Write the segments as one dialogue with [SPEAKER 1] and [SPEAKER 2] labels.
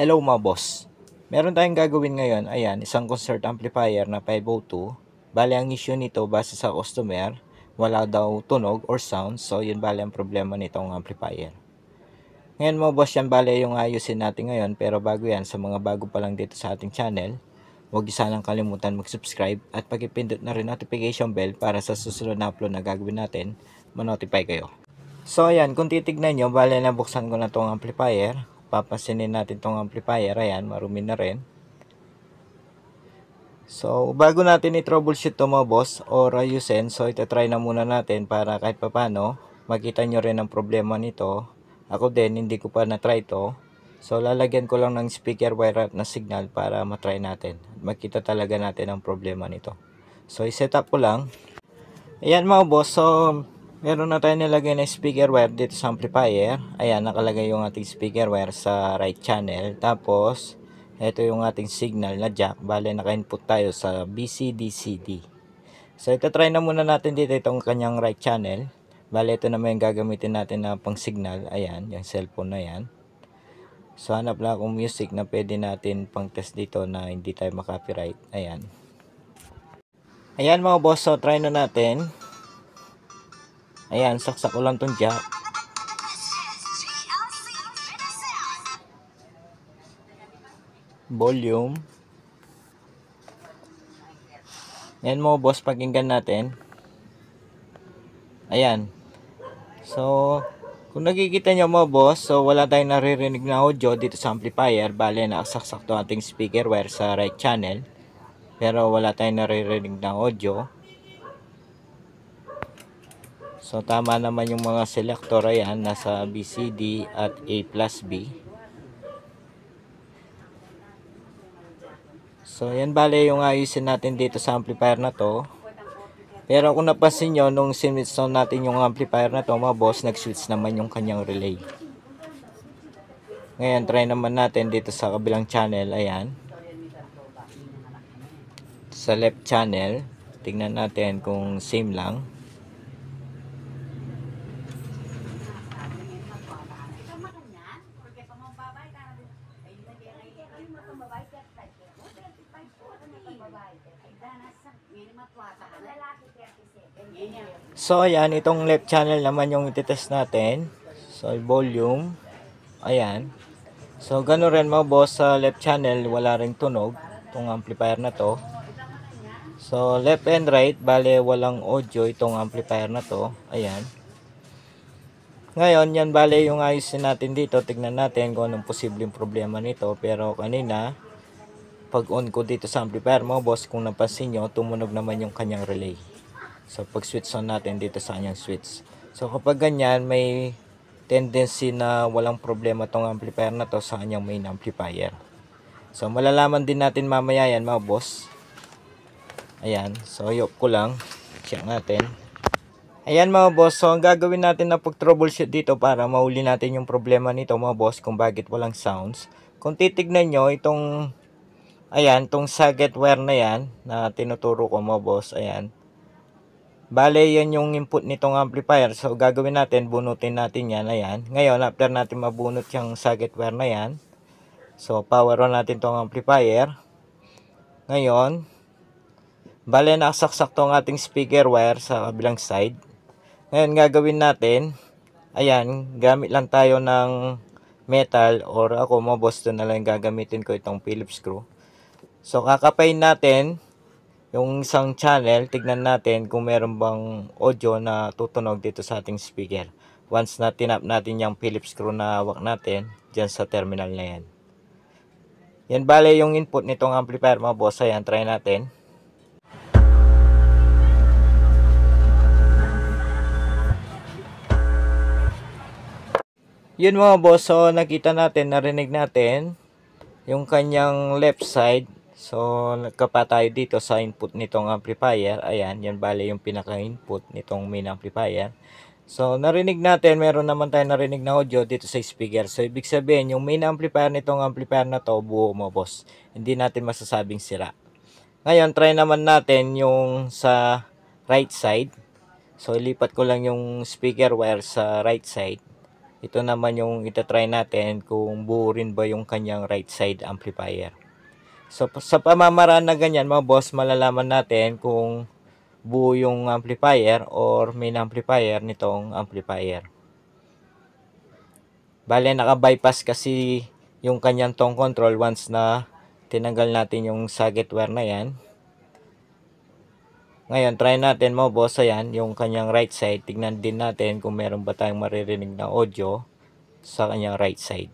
[SPEAKER 1] Hello mga boss. Meron tayong gagawin ngayon. Ayan, isang concert amplifier na 502. Bale, ang issue nito base sa customer, wala daw tunog or sound. So, yun bale ang problema nitong amplifier. Ngayon mga boss, yan bale yung ayusin natin ngayon. Pero bago yan, sa mga bago pa lang dito sa ating channel, huwag niyo sanang kalimutan mag-subscribe at pag-ipindot na rin notification bell para sa susunod na upload na gagawin natin, ma-notify kayo. So ayan, kung titignan nyo, bale nabuksan ko na tong amplifier. Papansinin natin tong amplifier, ayan, marumi na rin. So bago natin i-troubleshoot to mga boss or ayusin, so ito-try na muna natin para kahit papano makita nyo rin ang problema nito. Ako din, hindi ko pa na-try to. So lalagyan ko lang ng speaker wire na signal para matry natin. Makita talaga natin ang problema nito. So i-set up ko lang. Ayan mga boss, so meron na tayo nilagay na speaker wire dito sa amplifier. Ayan, nakalagay yung ating speaker wire sa right channel. Tapos, ito yung ating signal na jack. Bale, naka-input tayo sa BCD-CD. So, ito try na muna natin dito itong kanyang right channel. Bale, ito naman yung gagamitin natin na pang signal. Ayan, yung cellphone na yan. So, hanap lang akong music na pwede natin pang test dito na hindi tayo makapiright. Ayan. Ayan mga boss, so try na natin. Ayan, saksak ko lang tong jack. Volume. Ayan mga boss, pakinggan natin. Ayan. So, kung nakikita nyo mga boss, so wala tayong naririnig na audio dito sa amplifier. Bale, nakasaksak to ating speaker wire sa right channel. Pero wala tayong naririnig na audio. So tama naman yung mga selector, ayan, nasa BCD at A+B. So yan bale yung ayusin natin dito sa amplifier na to. Pero kung napansin nyo, nung sinwitch on natin yung amplifier na to mga boss, nag-switch naman yung kanyang relay. Ngayon try naman natin dito sa kabilang channel, ayan. Sa left channel, tingnan natin kung same lang. So ayan, itong left channel naman yung ititest natin. So volume, ayan. So gano'n rin mga boss, sa left channel wala ring tunog itong amplifier na to. So left and right, bale walang audio itong amplifier na to. Ayan. Ngayon, yan bale yung ayusin natin dito. Tignan natin kung anong posibleng problema nito. Pero kanina, pag on ko dito sa amplifier mga boss, kung napansin nyo, tumunog naman yung kanyang relay. So pag switch on natin dito sa kanyang switch. So kapag ganyan, may tendency na walang problema tong amplifier na to sa kanyang main amplifier. So malalaman din natin mamaya yan mga boss. Ayan, so yop ko lang. Check natin. Ayan mga boss, so ang gagawin natin na pag-troubleshoot dito para mahuli natin yung problema nito mga boss kung bakit walang sounds. Kung titignan nyo, itong, ayan, itong socket wire na yan na tinuturo ko mga boss, ayan. Bale, yan yung input nitong amplifier. So gagawin natin, bunutin natin yan, ayan. Ngayon, after natin mabunot yung socket wire na yan, so power on natin tong amplifier. Ngayon, bale, nakasaksak tong ating speaker wire sa kabilang side. Ngayon, gagawin natin, ayan, gamit lang tayo ng metal or ako mga boss, na lang gagamitin ko itong Phillips screw. So, kakapain natin yung isang channel, tignan natin kung meron bang audio na tutunog dito sa ating speaker. Once na tinap natin yung Phillips screw na hawak natin, dyan sa terminal na yan. Yan bale yung input nitong amplifier mga boss, ayan, try natin. Yun mga boss, so nakita natin, narinig natin yung kanyang left side. So nagkapa tayo dito sa input nitong amplifier. Ayan, yan bale yung pinaka-input nitong main amplifier. So narinig natin, meron naman tayo narinig na audio dito sa speaker. So ibig sabihin, yung main amplifier nitong amplifier na to, buo mga boss. Hindi natin masasabing sira. Ngayon, try naman natin yung sa right side. So ilipat ko lang yung speaker wire sa right side. Ito naman yung itatry natin kung buo rin ba yung kanyang right side amplifier. So sa pamamaraan na ganyan mga boss, malalaman natin kung buo yung amplifier or main amplifier nitong amplifier. Bale naka-bypass kasi yung kanyang tone control once na tinanggal natin yung socket wire na yan. Ngayon try natin mga boss, ayan yung kanyang right side. Tignan din natin kung meron ba tayong maririnig na audio sa kanyang right side.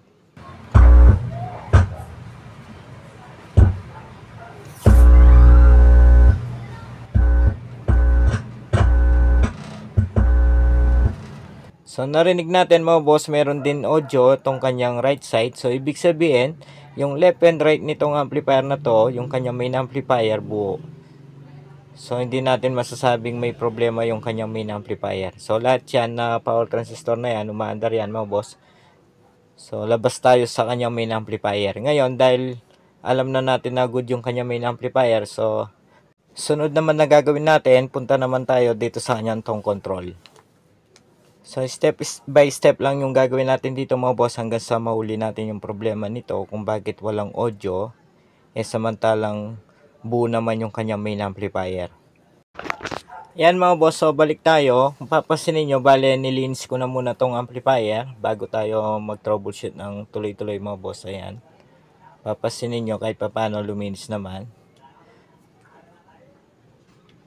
[SPEAKER 1] So narinig natin mga boss, meron din audio itong kanyang right side. So ibig sabihin, yung left and right nitong amplifier na to, yung kanyang main amplifier buo. So hindi natin masasabing may problema yung kanyang main amplifier. So lahat yan na power transistor na yan, umaandar yan mga boss. So labas tayo sa kanyang main amplifier. Ngayon dahil alam na natin na good yung kanyang main amplifier, so sunod naman na gagawin natin, punta naman tayo dito sa kanyang tone control. So step by step lang yung gagawin natin dito mga boss hanggang sa mahuli natin yung problema nito kung bakit walang audio samantalang buo naman yung kanyang main amplifier. Yan mga boss, so balik tayo. Kung papasinin nyo, bale nilinis ko na muna tong amplifier bago tayo mag troubleshoot ng tuloy-tuloy mga boss. Ayan, papasinin nyo kahit paano luminis naman.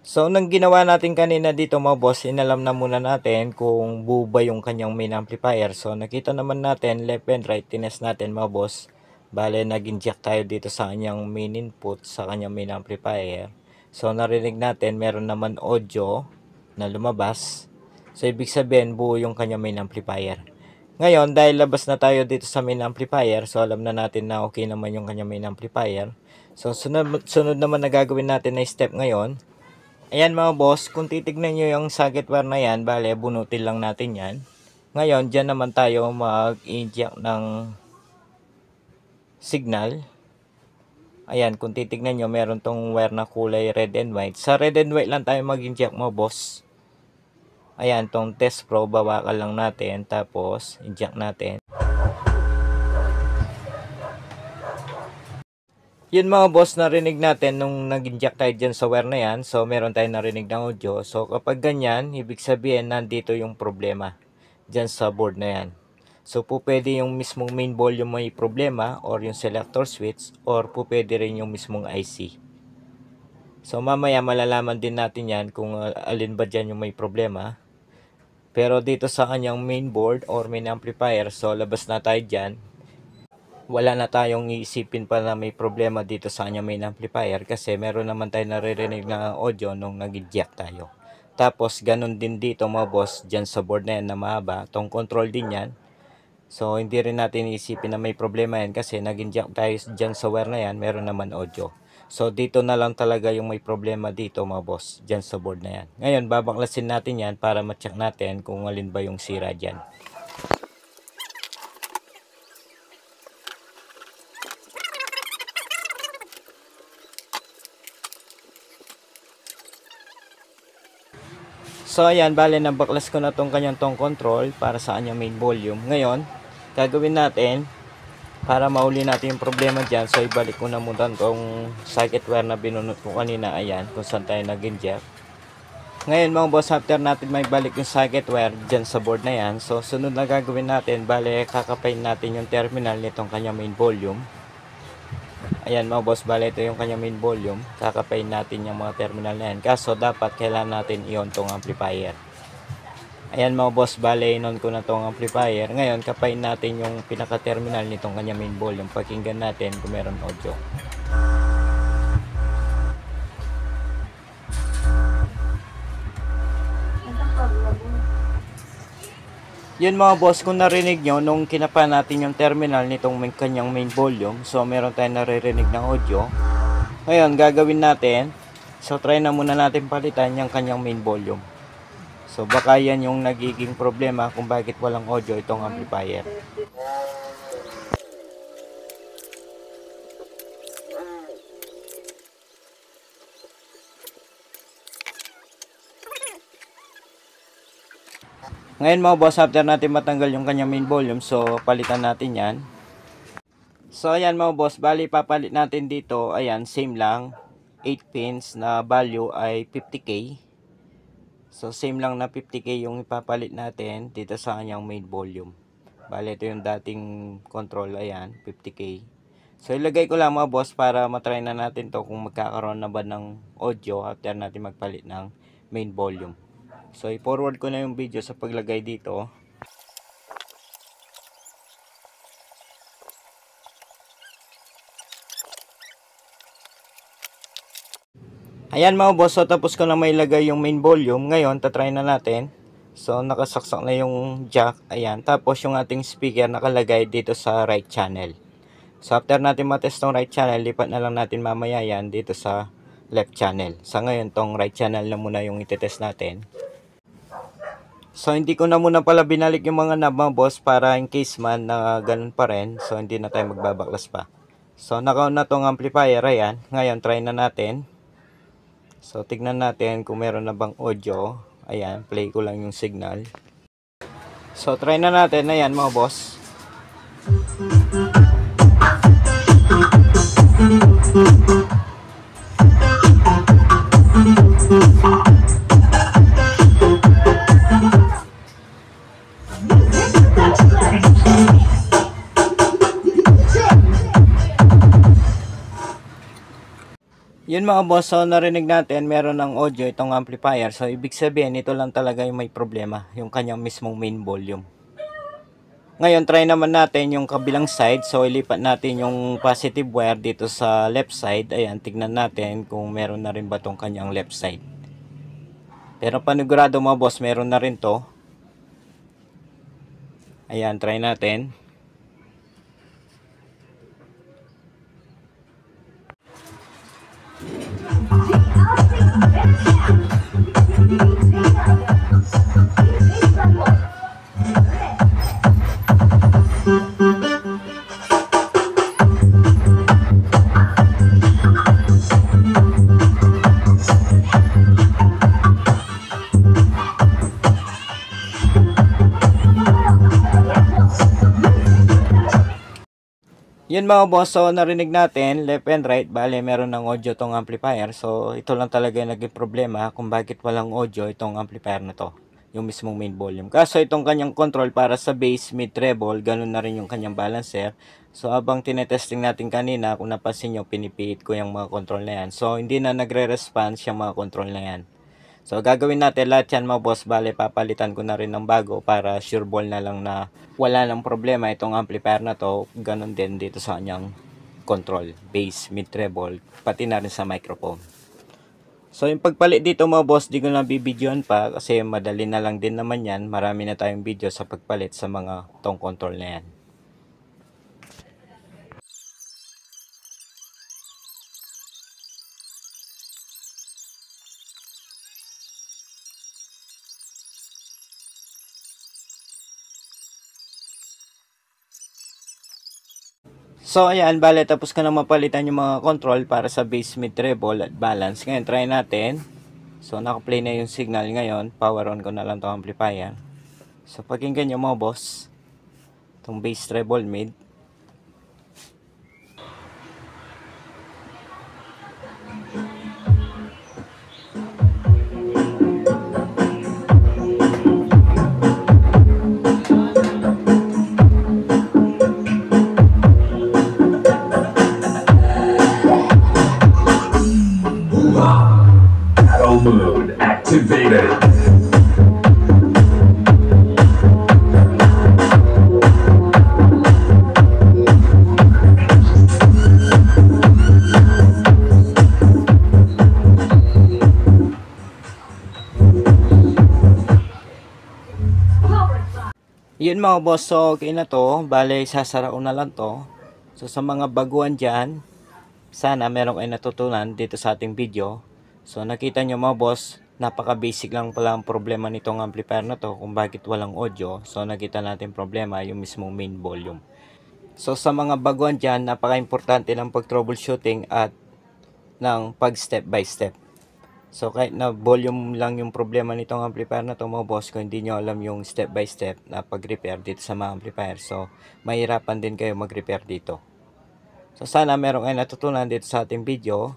[SPEAKER 1] So, nang ginawa natin kanina dito mga boss, inalam na muna natin kung buo ba yung kanyang main amplifier. So, nakita naman natin left and right, tinest natin mga boss. Bale, nag-inject tayo dito sa kanyang main input, sa kanyang main amplifier. So, narinig natin, meron naman audio na lumabas. So, ibig sabihin, buo yung kanyang main amplifier. Ngayon, dahil labas na tayo dito sa main amplifier, so alam na natin na okay naman yung kanyang main amplifier. So, sunod naman na gagawin natin na step ngayon. Ayan mga boss, kung titignan nyo yung socket wire na yan, bale, bunutin lang natin yan. Ngayon, dyan naman tayo mag-inject ng signal. Ayan, kung titignan nyo, meron tong wire na kulay red and white. Sa red and white lang tayo mag-inject mga boss. Ayan, tong test probe, bawakan lang natin, tapos inject natin. Yun mga boss, narinig natin nung nag-inject tayo dyan sa wire na yan. So, meron tayong narinig ng audio. So, kapag ganyan, ibig sabihin, nandito yung problema dyan sa board na yan. So, po pwede yung mismong main volume may problema or yung selector switch or po pwede rin yung mismong IC. So, mamaya malalaman din natin yan kung alin ba dyan yung may problema. Pero dito sa kanyang main board or main amplifier, so labas na tayo dyan. Wala na tayong iisipin pa na may problema dito sa kanyang main amplifier kasi meron naman tayo naririnig na audio nung nag-eject tayo. Tapos ganun din dito mga boss, dyan sa board na yan na mahaba, tong control din yan. So hindi rin natin iisipin na may problema yan kasi nag-inject tayo dyan sa wire na yan, meron naman audio. So dito na lang talaga yung may problema dito mga boss, dyan sa board na yan. Ngayon babaklasin natin yan para ma-check natin kung alin ba yung sira dyan. So ayan, bale nabaklas ko na tong kanyang tone control para sa kanyang main volume. Ngayon, gagawin natin para mauli natin yung problema dyan. So ibalik ko na muna tong socket wire na binunot ko kanina. Ayan, kung saan tayo nag-inject. Ngayon mga boss, after natin may balik yung socket wire dyan sa board na yan. So sunod na gagawin natin, bale kakapain natin yung terminal nitong kanyang main volume. Ayan mga boss, bale ito yung kanyang main volume. Kakapain natin yung mga terminal na yan. Kaso dapat kailangan natin i-on tong amplifier. Ayan mga boss, bale in-on ko na tong amplifier. Ngayon kapain natin yung pinaka-terminal nitong kanyang main volume. Pakinggan natin kung meron audio. Yun mga boss, kung narinig nyo, nung kinapa natin yung terminal nitong kanyang main volume, so meron tayong naririnig ng audio. Ngayon, gagawin natin, so try na muna natin palitan yung kanyang main volume. So baka yan yung nagiging problema kung bakit walang audio itong amplifier. Ngayon mga boss, after natin matanggal yung kanyang main volume, so palitan natin yan. So ayan mga boss, bali papalit natin dito, ayan, same lang, 8 pins na value ay 50k. So same lang na 50k yung ipapalit natin dito sa kanyang main volume. Bali ito yung dating control, ayan, 50k. So ilagay ko lang mga boss para matry na natin to kung magkakaroon na ba ng audio after natin magpalit ng main volume. So i-forward ko na yung video sa paglagay dito. Ayan mga boss, so tapos ko na may ilagay yung main volume. Ngayon tatry na natin. So nakasaksak na yung jack, ayan. Tapos yung ating speaker nakalagay dito sa right channel. So after natin matest tong right channel, lipat na lang natin mamaya yan dito sa left channel. Sa ngayon tong right channel na muna yung itetest natin. So hindi ko na muna pala binalik yung mga knob mga boss para in case man na ganun pa rin. So hindi na tayo magbabaklas pa. So naka-on na tong amplifier, ayan. Ngayon try na natin. So tignan natin kung meron na bang audio. Ayan, play ko lang yung signal. So try na natin, ayan mga boss. Yun mga boss, so narinig natin meron ng audio itong amplifier. So ibig sabihin ito lang talaga yung may problema, yung kanyang mismong main volume. Ngayon try naman natin yung kabilang side. So ilipat natin yung positive wire dito sa left side. Ayan, tignan natin kung meron na rin ba tong kanyang left side. Pero panigurado mga boss, meron na rin to. Ayan, try natin. Yun mga boss, so narinig natin left and right, bale meron ng audio tong amplifier. So ito lang talaga yung naging problema kung bakit walang audio itong amplifier na to, yung mismong main volume. Kaso itong kanyang control para sa bass, mid, treble, ganun na rin yung kanyang balancer. So habang tinetesting natin kanina, kung napansin nyo, pinipihit ko yung mga control na yan. So hindi na nagre-response yung mga control na yan. So gagawin natin lahat yan mga boss, bale papalitan ko na rin ng bago para sure ball na lang na wala nang problema itong amplifier na to. Ganun din dito sa kanyang control, bass, mid, treble, pati na rin sa microphone. So yung pagpalit dito mga boss, di ko na bibidyoan pa kasi madali na lang din naman yan. Marami na tayong video sa pagpalit sa mga tong control na yan. So ayan, bale tapos ko na mapalitan yung mga control para sa bass, mid, treble at balance. Ngayon try natin. So naka-play na yung signal ngayon. Power on ko na lang itong amplifier. So pakinggan nyo mga boss, itong bass, treble, mid.
[SPEAKER 2] Battle mode activated.
[SPEAKER 1] Yun mga boss, so okay na to. Bale sasarao na lang to. So sa mga baguhan dyan, sana meron kayo natutunan dito sa ating video. So nakita nyo mga boss, napaka basic lang pala ang problema nitong amplifier na to kung bakit walang audio. So nakita natin problema yung mismong main volume. So sa mga baguhan dyan, napaka importante ng pag troubleshooting at ng pag step by step. So kahit na volume lang yung problema nitong amplifier na to mga boss, kung hindi nyo alam yung step by step na pag-repair dito sa mga amplifier, so mahirapan din kayo mag-repair dito. So sana meron kayo natutunan dito sa ating video.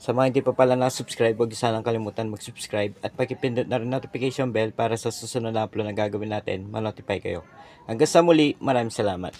[SPEAKER 1] Sa mga hindi pa pala na-subscribe, huwag sanang kalimutan mag-subscribe at pakipindot na rin notification bell para sa susunod na upload na gagawin natin, ma-notify kayo. Hanggang sa muli, maraming salamat.